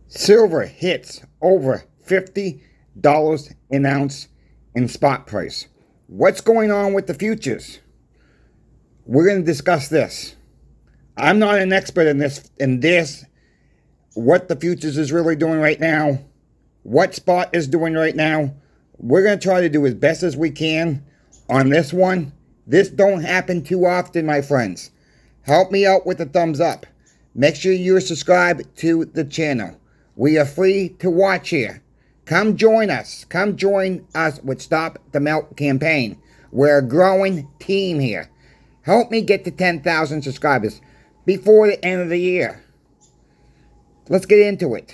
Silver hits over $50 an ounce in spot price. What's going on with the futures? We're going to discuss this. I'm not an expert in this, what the futures is really doing right now, what spot is doing right now. We're going to try to do as best as we can on this one. This don't happen too often, my friends. Help me out with a thumbs up. Make sure you're subscribed to the channel. We are free to watch here. Come join us. Come join us with Stop the Melt campaign. We're a growing team here. Help me get to 10,000 subscribers before the end of the year. Let's get into it.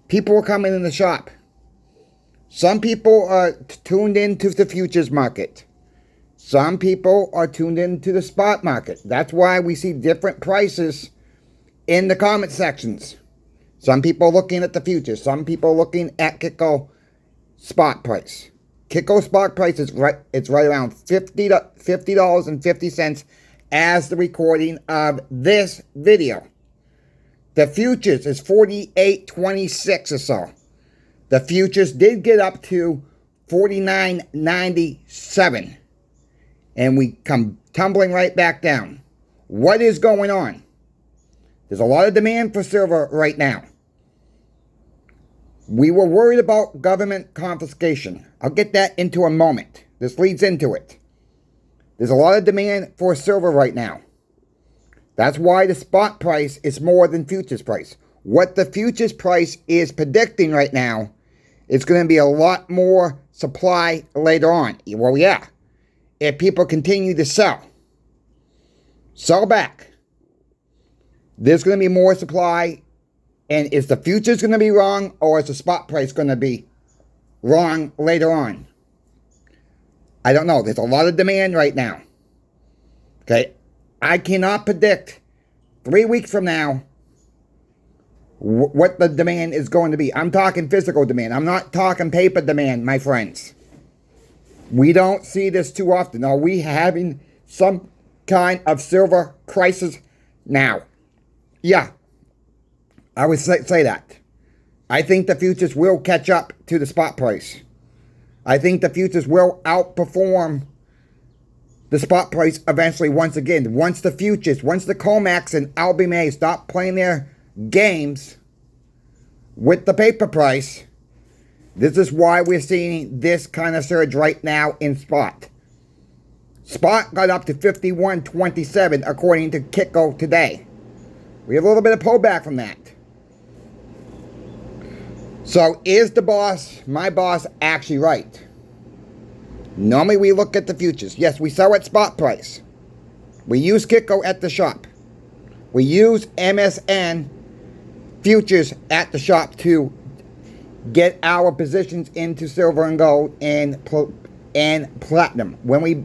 People are coming in the shop. Some people are tuned into the futures market. Some people are tuned into the spot market. That's why we see different prices in the comment sections. Some people looking at the futures. Some people looking at Kitco spot price. Kitco spot price is right around $50.50 as the recording of this video. The futures is 48.26 or so. The futures did get up to 49.97. And we come tumbling right back down. What is going on? There's a lot of demand for silver right now. We were worried about government confiscation. I'll get that into a moment. This leads into it. There's a lot of demand for silver right now. That's why the spot price is more than futures price. What the futures price is predicting right now is going to be a lot more supply later on. Well, yeah. If people continue to sell back, there's going to be more supply. And is the futures going to be wrong, or is the spot price going to be wrong later on? I don't know. There's a lot of demand right now. Okay? I cannot predict 3 weeks from now what the demand is going to be. I'm talking physical demand. I'm not talking paper demand, my friends. We don't see this too often. Are we having some kind of silver crisis now? Yeah. I would say that. I think the futures will catch up to the spot price. I think the futures will outperform the spot price eventually once again. Once the COMEX and Albemarle stop playing their games with the paper price, this is why we're seeing this kind of surge right now in spot. Spot got up to 51.27 according to Kitco today. We have a little bit of pullback from that. So is my boss, actually right? Normally we look at the futures. Yes, we sell at spot price. We use Kitco at the shop. We use MSN futures at the shop to get our positions into silver and gold and platinum. When we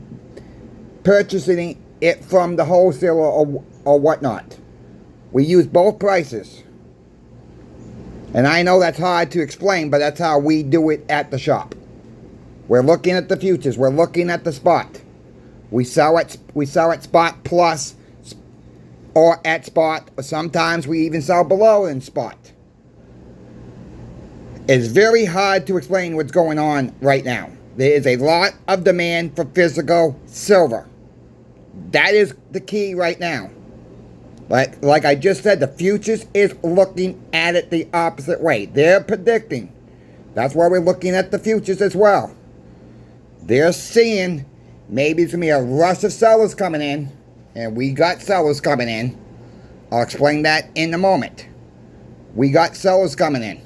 purchasing it from the wholesaler or whatnot. We use both prices. And I know that's hard to explain, but that's how we do it at the shop. We're looking at the futures. We're looking at the spot. We sell at spot plus or at spot. Or sometimes we even sell below in spot. It's very hard to explain what's going on right now. There is a lot of demand for physical silver. That is the key right now. Like I just said, the futures is looking at it the opposite way. They're predicting. That's why we're looking at the futures as well. They're seeing maybe it's going to be a rush of sellers coming in. And we got sellers coming in. I'll explain that in a moment. We got sellers coming in.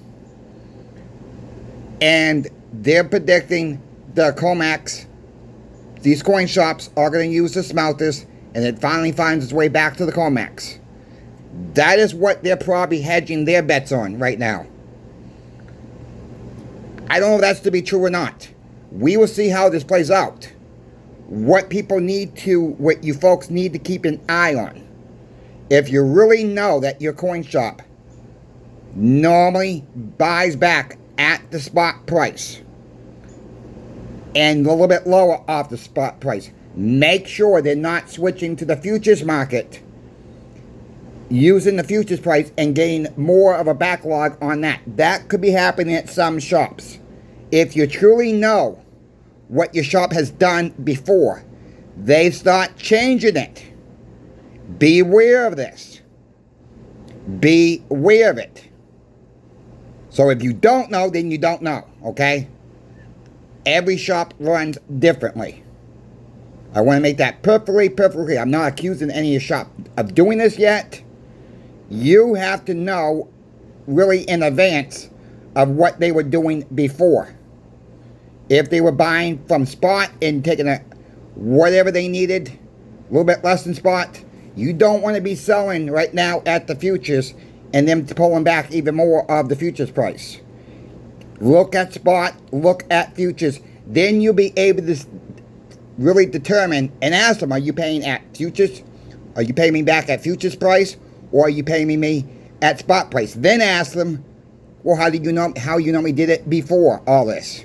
And they're predicting the COMEX, these coin shops are going to use the smelters, and it finally finds its way back to the COMEX. That is what they're probably hedging their bets on right now. I don't know if that's to be true or not. We will see how this plays out. What you folks need to keep an eye on. If you really know that your coin shop normally buys back at the spot price and a little bit lower off the spot price, make sure they're not switching to the futures market using the futures price and getting more of a backlog on that. That could be happening at some shops. If you truly know what your shop has done before, they start changing it. Be aware of this. Be aware of it. So if you don't know, then you don't know, okay? Every shop runs differently. I want to make that perfectly clear. I'm not accusing any of your shop of doing this yet. You have to know really in advance of what they were doing before. If they were buying from spot and taking whatever they needed, a little bit less than spot, you don't want to be selling right now at the futures and then pulling back even more of the futures price. Look at spot, look at futures. Then you'll be able to really determine and ask them, are you paying at futures? Are you paying me back at futures price? Or are you paying me at spot price? Then ask them, well, how you normally did it before all this?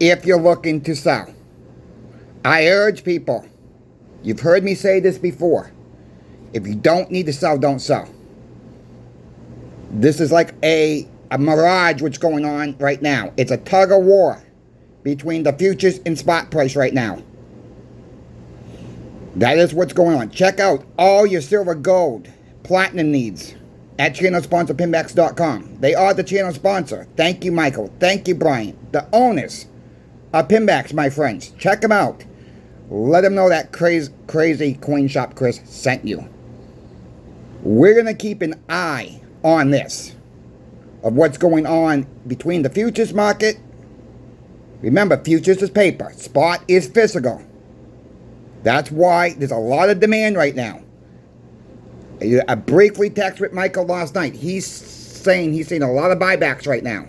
If you're looking to sell. I urge people, you've heard me say this before, if you don't need to sell, don't sell. This is like a mirage what's going on right now. It's a tug of war between the futures and spot price right now. That is what's going on. Check out all your silver, gold, platinum needs at channel sponsor Pinbacks.com. They are the channel sponsor. Thank you, Michael. Thank you, Brian. The owners of Pinbacks, my friends. Check them out. Let them know that crazy coin shop Chris sent you. We're going to keep an eye on this, of what's going on between the futures market. Remember, futures is paper. Spot is physical. That's why there's a lot of demand right now. I briefly texted with Michael last night. He's saying he's seeing a lot of buybacks right now.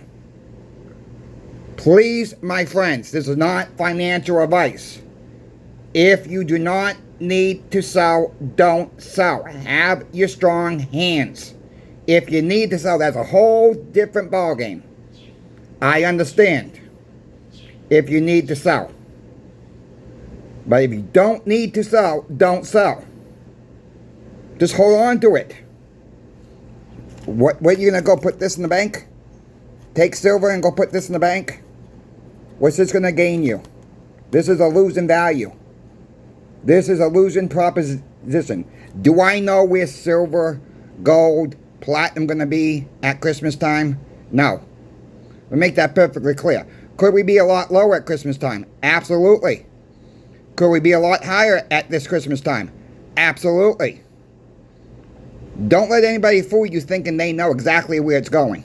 Please, my friends, this is not financial advice. If you do not need to sell, don't sell. Have your strong hands. If you need to sell, that's a whole different ballgame. I understand if you need to sell. But if you don't need to sell, don't sell. Just hold on to it. What are you going to go put this in the bank? Take silver and go put this in the bank? What's this going to gain you? This is a losing value. This is a losing proposition. Do I know where silver, gold, platinum going to be at Christmas time? No. We'll make that perfectly clear. Could we be a lot lower at Christmas time? Absolutely. Could we be a lot higher at this Christmas time? Absolutely. Don't let anybody fool you thinking they know exactly where it's going.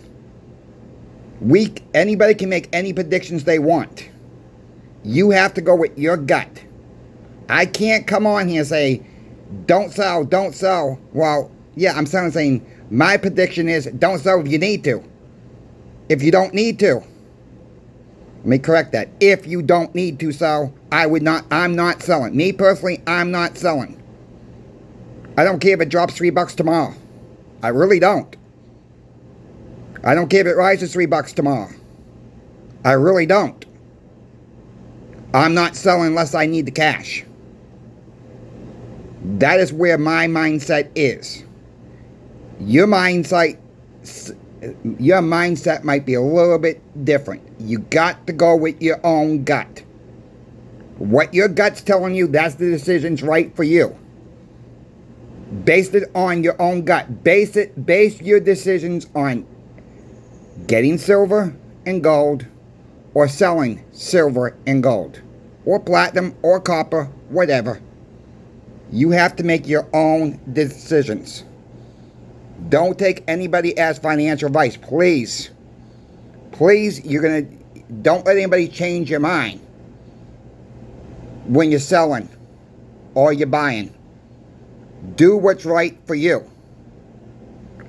Anybody can make any predictions they want. You have to go with your gut. I can't come on here and say, don't sell, don't sell. Well, yeah, I'm saying my prediction is don't sell if you need to. If you don't need to. Let me correct that. If you don't need to sell, I'm not selling. Me personally, I'm not selling. I don't care if it drops $3 tomorrow. I really don't. I don't care if it rises $3 tomorrow. I really don't. I'm not selling unless I need the cash. That is where my mindset is. Your mindset might be a little bit different. You got to go with your own gut. What your gut's telling you, that's the decision's right for you. Base it on your own gut. Base your decisions on getting silver and gold, or selling silver and gold, or platinum, or copper, whatever. You have to make your own decisions. Don't take anybody as financial advice, please. Please, don't let anybody change your mind when you're selling or you're buying. Do what's right for you.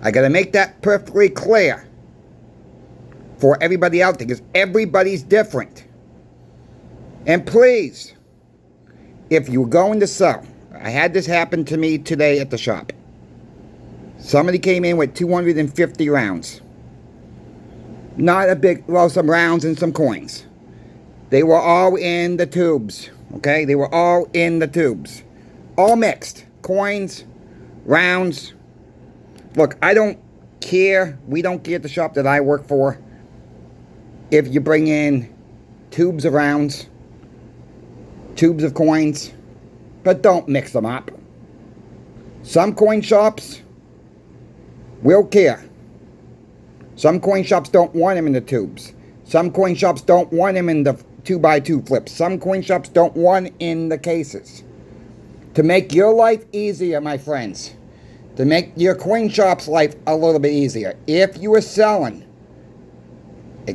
I got to make that perfectly clear for everybody out there, because everybody's different. And please, if you're going to sell, I had this happen to me today at the shop. Somebody came in with 250 rounds. Not a big, well, some rounds and some coins. They were all in the tubes, okay? They were all in the tubes. All mixed. Coins, rounds, Look, I don't care. We don't care at the shop that I work for if you bring in tubes of rounds, tubes of coins, but don't mix them up. Some coin shops will care. Some coin shops don't want them in the tubes. Some coin shops don't want them in the 2x2 flips. Some coin shops don't want in the cases. To make your life easier, my friends, to make your coin shop's life a little bit easier, if you are selling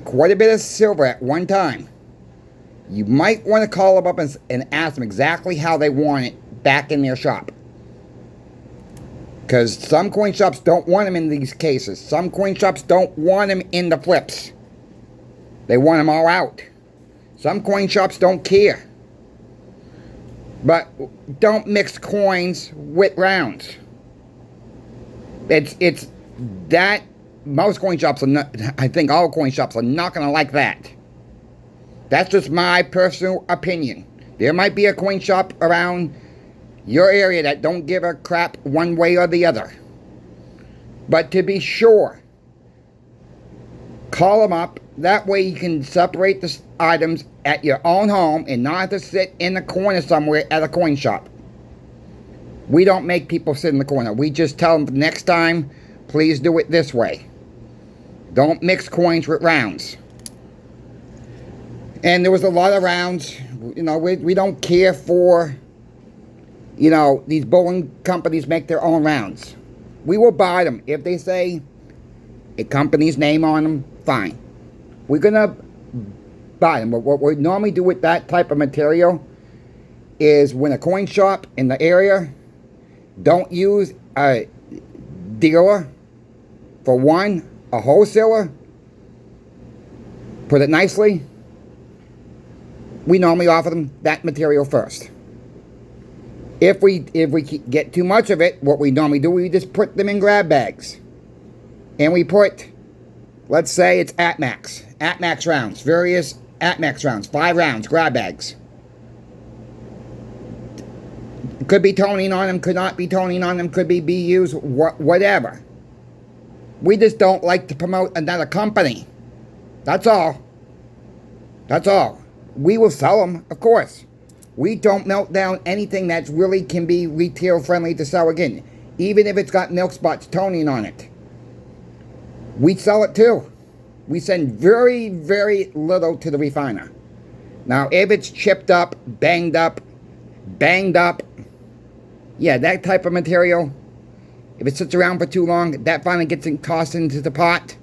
quite a bit of silver at one time, you might want to call them up and ask them exactly how they want it back in their shop. Because some coin shops don't want them in these cases. Some coin shops don't want them in the flips. They want them all out. Some coin shops don't care. But don't mix coins with rounds. It's that most coin shops are not, I think all coin shops are not going to like that. That's just my personal opinion. There might be a coin shop around your area that don't give a crap one way or the other. But to be sure, call them up. That way you can separate the items at your own home and not have to sit in the corner somewhere at a coin shop. We don't make people sit in the corner. We just tell them next time, please do it this way. Don't mix coins with rounds. And there was a lot of rounds. You know, we don't care for, you know, these bowling companies make their own rounds. We will buy them. If they say a company's name on them, fine. We're going to buy them. But what we normally do with that type of material is when a coin shop in the area don't use a dealer for one, a wholesaler, put it nicely, we normally offer them that material first. If we get too much of it, what we normally do, we just put them in grab bags. And we put, let's say it's ATMAX rounds, various ATMAX rounds, 5 rounds, grab bags. Could be toning on them, could not be toning on them, could be BUs, whatever. We just don't like to promote another company. That's all. That's all. We will sell them, of course. We don't melt down anything that really can be retail friendly to sell again. Even if it's got milk spots toning on it. We sell it too. We send very, very little to the refiner. Now, if it's chipped up, banged up, yeah, that type of material, if it sits around for too long, that finally gets tossed into the pot,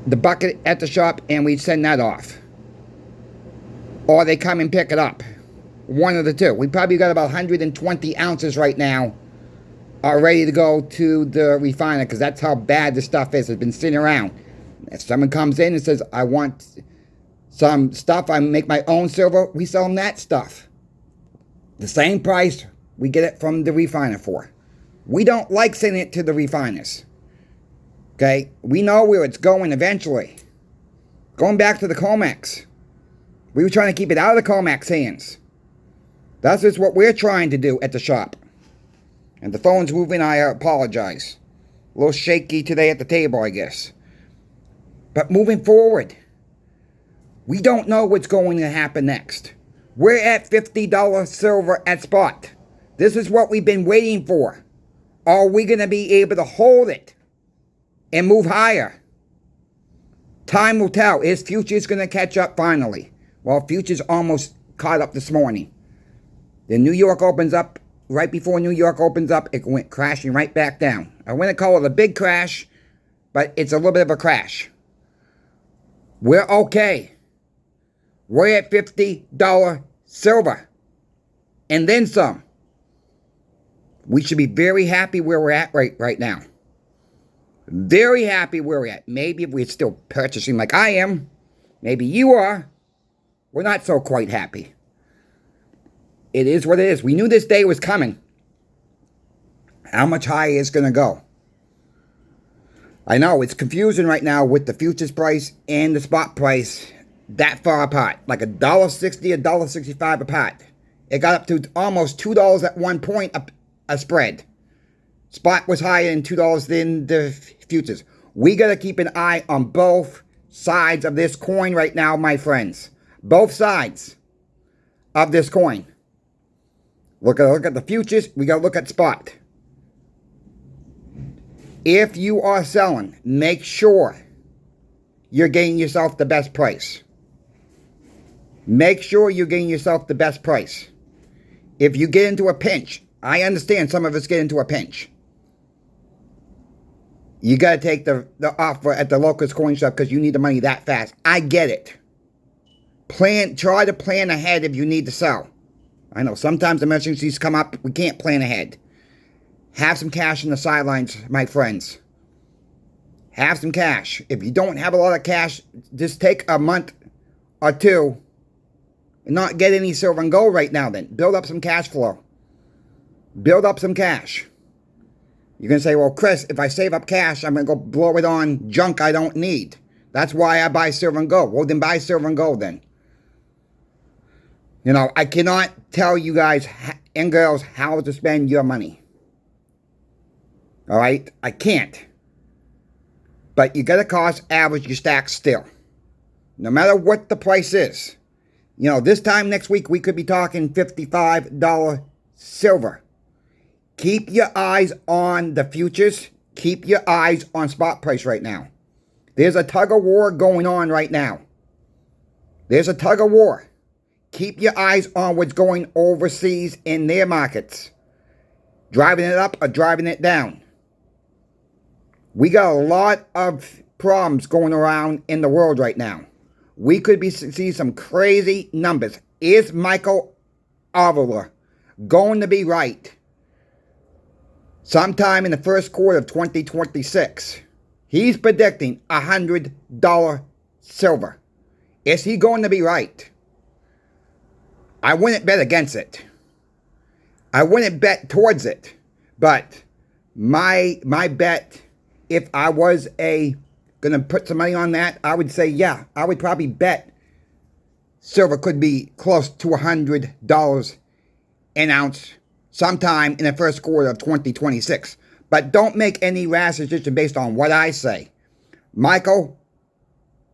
the bucket at the shop, and we send that off. Or they come and pick it up. One of the two. We probably got about 120 ounces right now ready to go to the refiner because that's how bad the stuff is. It's been sitting around. If someone comes in and says, I want some stuff, I make my own silver, we sell them that stuff. The same price we get it from the refiner for. We don't like sending it to the refiners. Okay? We know where it's going eventually. Going back to the COMEX. We were trying to keep it out of the COMEX hands. That's just what we're trying to do at the shop. And the phone's moving, I apologize. A little shaky today at the table, I guess. But moving forward, we don't know what's going to happen next. We're at $50 silver at spot. This is what we've been waiting for. Are we going to be able to hold it and move higher? Time will tell. Is futures going to catch up finally? Well, futures almost caught up this morning. Then New York opens up. Right before New York opens up, it went crashing right back down. I wouldn't call it a big crash, but it's a little bit of a crash. We're okay. We're at $50 silver. And then some. We should be very happy where we're at right now. Very happy where we're at. Maybe if we're still purchasing like I am, maybe you are, we're not so quite happy. It is what it is. We knew this day was coming. How much higher it's going to go. I know it's confusing right now with the futures price and the spot price that far apart. Like $1.60, $1.65 apart. It got up to almost $2 at one point a spread. Spot was higher than $2 than the futures. We got to keep an eye on both sides of this coin right now, my friends. Both sides of this coin. Look at the futures. We got to look at spot. If you are selling, make sure you're getting yourself the best price. Make sure you're getting yourself the best price. If you get into a pinch, I understand some of us get into a pinch. You got to take the offer at the locust coin shop because you need the money that fast. I get it. Try to plan ahead if you need to sell. I know sometimes emergencies come up. We can't plan ahead. Have some cash on the sidelines, my friends. Have some cash. If you don't have a lot of cash, just take a month or two and not get any silver and gold right now then. Build up some cash flow. Build up some cash. You're going to say, well, Chris, if I save up cash, I'm going to go blow it on junk I don't need. That's why I buy silver and gold. Well, then buy silver and gold then. You know, I cannot tell you guys and girls how to spend your money. All right? I can't. But you got to cost average your stacks still. No matter what the price is. You know, this time next week, we could be talking $55 silver. Keep your eyes on the futures. Keep your eyes on spot price right now. There's a tug of war going on right now. There's a tug of war. Keep your eyes on what's going overseas in their markets. Driving it up or driving it down. We got a lot of problems going around in the world right now. We could be see some crazy numbers. Is Michael Oliver going to be right? Sometime in the first quarter of 2026. He's predicting $100 silver. Is he going to be right? I wouldn't bet against it. I wouldn't bet towards it. But my bet, if I was going to put some money on that, I would say, yeah, I would probably bet silver could be close to $100 an ounce sometime in the first quarter of 2026. But don't make any rash decision based on what I say. Michael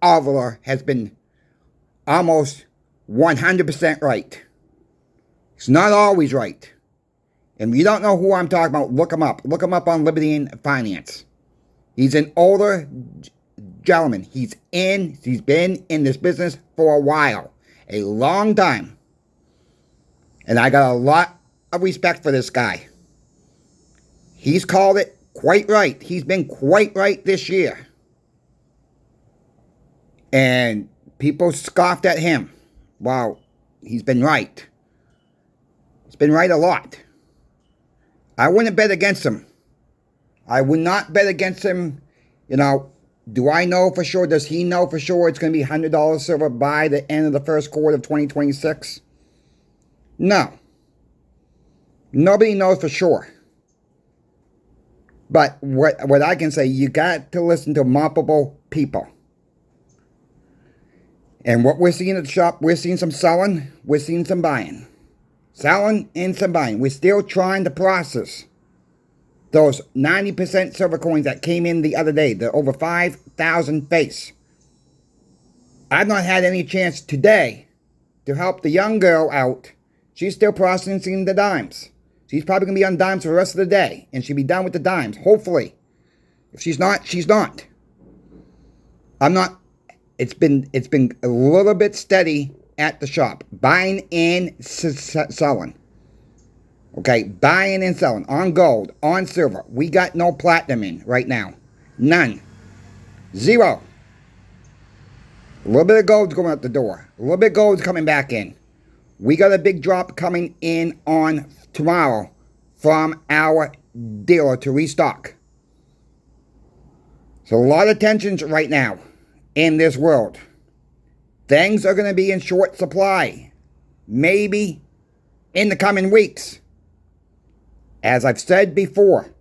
Oliver has been almost 100% right. He's not always right. And if you don't know who I'm talking about, look him up. Look him up on Liberty Finance. He's an older gentleman. He's been in this business for a while. A long time. And I got a lot of respect for this guy. He's called it quite right. He's been quite right this year. And people scoffed at him. Wow, he's been right. He's been right a lot. I wouldn't bet against him. I would not bet against him. You know, do I know for sure? Does he know for sure it's going to be $100 silver by the end of the first quarter of 2026? No. Nobody knows for sure. But what I can say, you got to listen to multiple people. And what we're seeing at the shop, we're seeing some selling, we're seeing some buying. Selling and some buying. We're still trying to process those 90% silver coins that came in the other day, the over 5,000 face. I've not had any chance today to help the young girl out. She's still processing the dimes. She's probably going to be on dimes for the rest of the day. And she'll be done with the dimes, hopefully. If she's not, she's not. I'm not. It's been a little bit steady at the shop. Buying and selling. Okay, buying and selling. On gold, on silver. We got no platinum in right now. None. Zero. A little bit of gold's going out the door. A little bit of gold's coming back in. We got a big drop coming in on tomorrow from our dealer to restock. So a lot of tensions right now in this world. Things are going to be in short supply. Maybe in the coming weeks. As I've said before,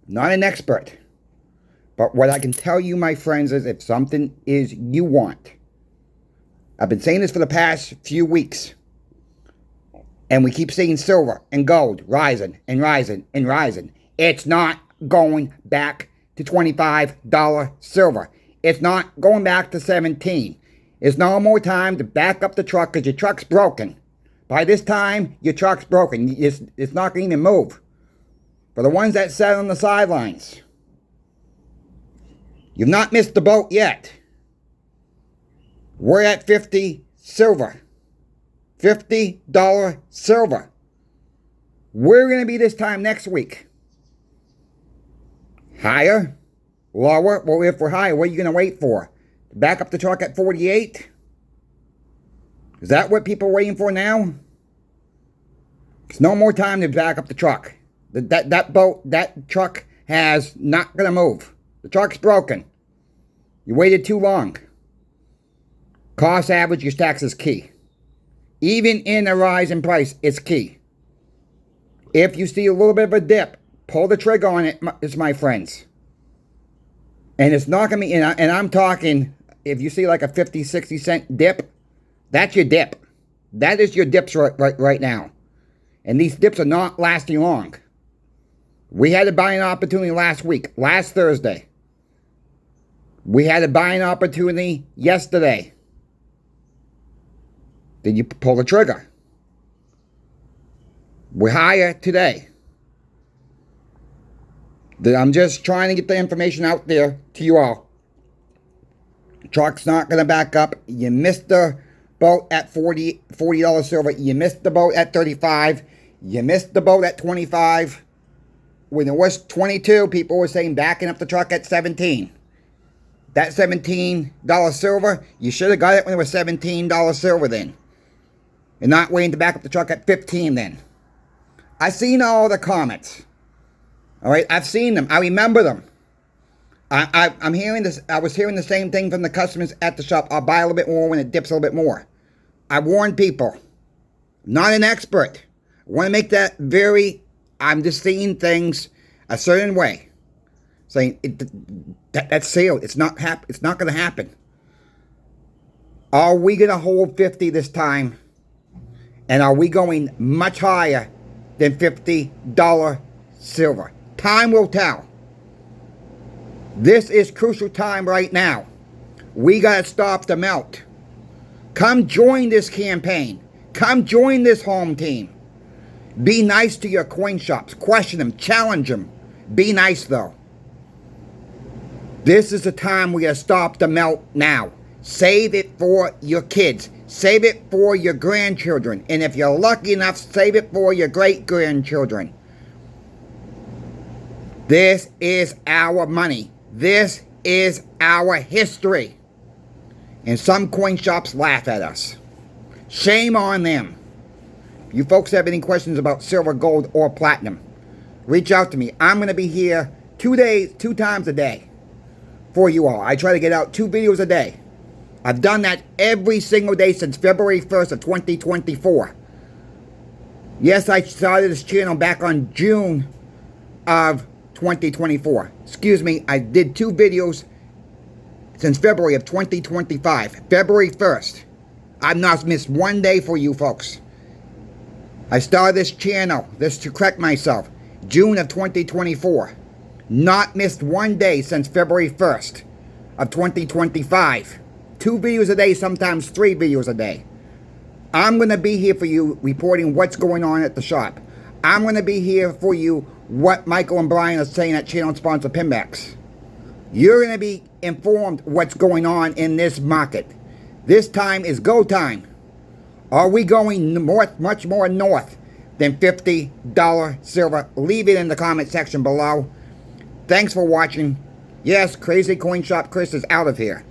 not an expert. But what I can tell you, my friends, is if something is you want. I've been saying this for the past few weeks. And we keep seeing silver and gold rising and rising and rising. It's not going back to $25 silver. It's not going back to 17. It's no more time to back up the truck because your truck's broken. By this time, your truck's broken. It's not going to even move. For the ones that sat on the sidelines, you've not missed the boat yet. We're at 50 silver. $50 silver. We're going to be this time next week. Higher? Lower? Well, if we're higher, what are you going to wait for? Back up the truck at 48? Is that what people are waiting for now? There's no more time to back up the truck. That truck has not going to move. The truck's broken. You waited too long. Cost average, your tax is key. Even in a rise in price, it's key. If you see a little bit of a dip, pull the trigger on it, my friends. And it's not going to be, and I'm talking, if you see like a 50, 60 cent dip, that's your dip. That is your dips right now. And these dips are not lasting long. We had a buying opportunity last week, last Thursday. We had a buying opportunity yesterday. Did you pull the trigger? We're higher today. I'm just trying to get the information out there to you all. Truck's not going to back up. You missed the boat at $40 silver. You missed the boat at 35. You missed the boat at 25. When it was 22, people were saying backing up the truck at 17. That $17 silver, you should have got it when it was $17 silver then. And not waiting to back up the truck at 15 then. I've seen all the comments. All right, I've seen them. I remember them. I'm hearing this. I was hearing the same thing from the customers at the shop. I'll buy a little bit more when it dips a little bit more. I warn people. I'm not an expert. I want to make that very. I'm just seeing things a certain way, saying that's sealed. It's not It's not going to happen. Are we going to hold 50 this time? And are we going much higher than $50 silver? Time will tell. This is crucial time right now. We got to stop the melt. Come join this campaign. Come join this home team. Be nice to your coin shops. Question them. Challenge them. Be nice though. This is the time we got to stop the melt now. Save it for your kids. Save it for your grandchildren. And if you're lucky enough, save it for your great-grandchildren. This is our money. This is our history. And some coin shops laugh at us. Shame on them. If you folks have any questions about silver, gold, or platinum, reach out to me. I'm going to be here 2 times a day for you all. I try to get out 2 videos a day. I've done that every single day since February 1st of 2024. Yes, I started this channel back on June of 2024. Excuse me, I did 2 videos since February of 2025. February 1st. I've not missed 1 day for you folks. I started this channel, this to correct myself, June of 2024. Not missed 1 day since February 1st of 2025. 2 videos a day, sometimes 3 videos a day. I'm going to be here for you reporting what's going on at the shop. I'm going to be here for you what Michael and Brian are saying at channel sponsor Pinbacks. You're going to be informed what's going on in this market. This time is go time. Are we going north, much more north than $50 silver? Leave it in the comment section below. Thanks for watching. Yes, Crazy Coin Shop Chris is out of here.